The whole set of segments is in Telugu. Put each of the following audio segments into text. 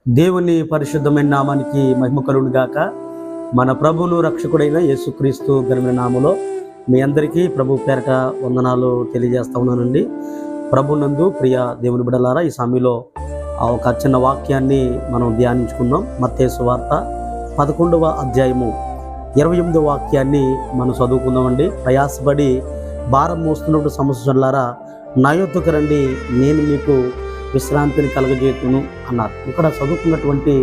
దేవుని పరిశుద్ధమైన నామానికి మహిమ కలుగును గాక. మన ప్రభువును రక్షకుడైన యేసుక్రీస్తు ఘనమైన నామములో మీ అందరికీ ప్రభు పేరట వందనాలు తెలియజేస్తా ఉన్నానండి. ప్రభునందు ప్రియ దేవుని బిడ్డలారా, ఈ సమయంలో ఒక చిన్న వాక్యాన్ని మనం ధ్యానించుకుందాం. మత్తయి సువార్త 11వ అధ్యాయము 28వ వాక్యాన్ని మనం చదువుకుందామండి. ప్రయాసపడి భారం మోస్తున్నప్పుడు సమస్యలారా నా యొద్దకు రండి, నేను మీకు విశ్రాంతిని కలగజేతును అన్నారు. ఇక్కడ చదువుకున్నటువంటి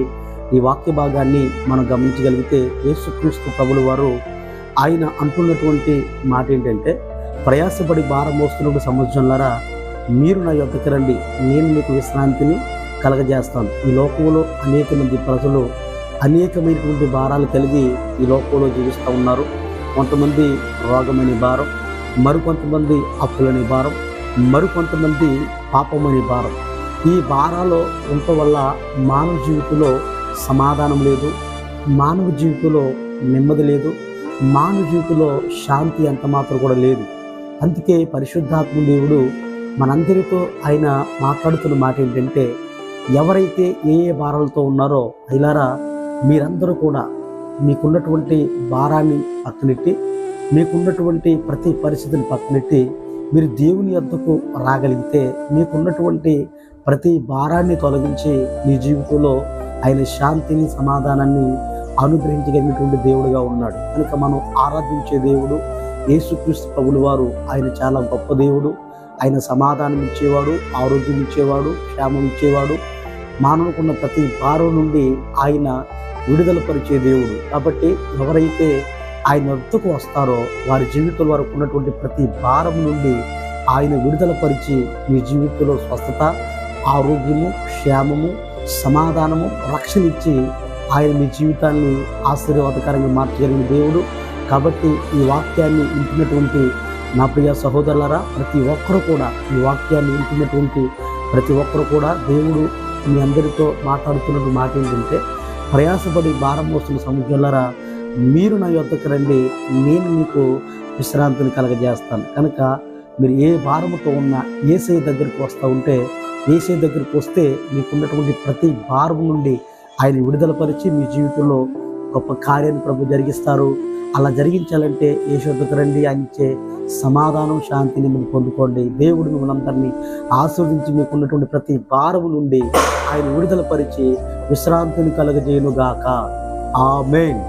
ఈ వాక్య భాగాన్ని మనం గమనించగలిగితే యేసుక్రీస్తు ప్రభుల వారు ఆయన అంటున్నటువంటి మాట ఏంటంటే, ప్రయాసపడి భారం మోస్తున్నప్పుడు సముద్రంలారా మీరు నా యొద్దకు రండి, నేను మీకు విశ్రాంతిని కలగజేస్తాను. ఈ లోకంలో అనేక మంది ప్రజలు అనేకమైనటువంటి భారాలు కలిగి ఈ లోకంలో జీవిస్తూ ఉన్నారు. కొంతమంది రోగమనే భారం, మరికొంతమంది అప్పులనే భారం, మరికొంతమంది పాపమనే భారం. ఈ భారాలు ఉండటం వల్ల మానవ జీవితంలో సమాధానం లేదు, మానవ జీవితంలో నెమ్మది లేదు, మానవ జీవితంలో శాంతి ఎంత మాత్రం కూడా లేదు. అందుకే పరిశుద్ధాత్మ దేవుడు మనందరితో ఆయన మాట్లాడుతున్న మాట ఏంటంటే, ఎవరైతే ఏ భారాలతో ఉన్నారో అయిలారా మీరందరూ కూడా మీకున్నటువంటి భారాన్ని పక్కనెట్టి, మీకున్నటువంటి ప్రతి పరిస్థితిని పక్కనెట్టి మీరు దేవుని యొద్దకు రాగలిగితే మీకున్నటువంటి ప్రతి భారాన్ని తొలగించి మీ జీవితంలో ఆయన శాంతిని సమాధానాన్ని అనుగ్రహించగలిగినటువంటి దేవుడుగా ఉన్నాడు. కనుక మనం ఆరాధించే దేవుడు యేసుక్రీస్తు ప్రభుల వారు ఆయన చాలా గొప్ప దేవుడు. ఆయన సమాధానం ఇచ్చేవాడు, ఆరోగ్యం ఇచ్చేవాడు, క్షేమం ఇచ్చేవాడు. మానవుకున్న ప్రతి భారం నుండి ఆయన విడుదల పరిచే దేవుడు. కాబట్టి ఎవరైతే ఆయన వద్దకు వస్తారో వారి జీవితంలో వరకు ఉన్నటువంటి ప్రతి భారం నుండి ఆయన విడుదల పరిచి మీ జీవితంలో స్వస్థత, ఆరోగ్యము, క్షేమము, సమాధానము, రక్షణ ఇచ్చి ఆయన మీ జీవితాన్ని ఆశీర్వాదకరంగా మార్చగలిగిన దేవుడు. కాబట్టి ఈ వాక్యాన్ని వింటున్నటువంటి నా ప్రియ సహోదరులారా, ప్రతి ఒక్కరూ కూడా ఈ వాక్యాన్ని వింటున్నటువంటి ప్రతి ఒక్కరూ కూడా దేవుడు మీ అందరితో మాట్లాడుతున్న మాట ఏంటంటే, ప్రయాసపడి భారం మోస్తున్న సముద్రులారా మీరు నా యొద్దకు రండి, నేను మీకు విశ్రాంతిని కలగజేస్తాను. కనుక మీరు ఏ భారముతో ఉన్నా యేసయ్య దగ్గరికి వస్తూ ఉంటే, యేసయ్య దగ్గరికి వస్తే మీకున్నటువంటి ప్రతి భారం నుండి ఆయన విడుదలపరిచి మీ జీవితంలో గొప్ప కార్యాన్ని ప్రభు జరిగిస్తారు. అలా జరిగించాలంటే యేసయ్య వద్దకు రండి, ఆయన ఇచ్చే సమాధానం, శాంతిని మీరు పొందుకోండి. దేవుడు మిమ్మల్ని అందరినీ ఆస్వాదించి మీకున్నటువంటి ప్రతి భారం నుండి ఆయన విడుదలపరిచి విశ్రాంతిని కలగజేయునుగాక. ఆమేన్.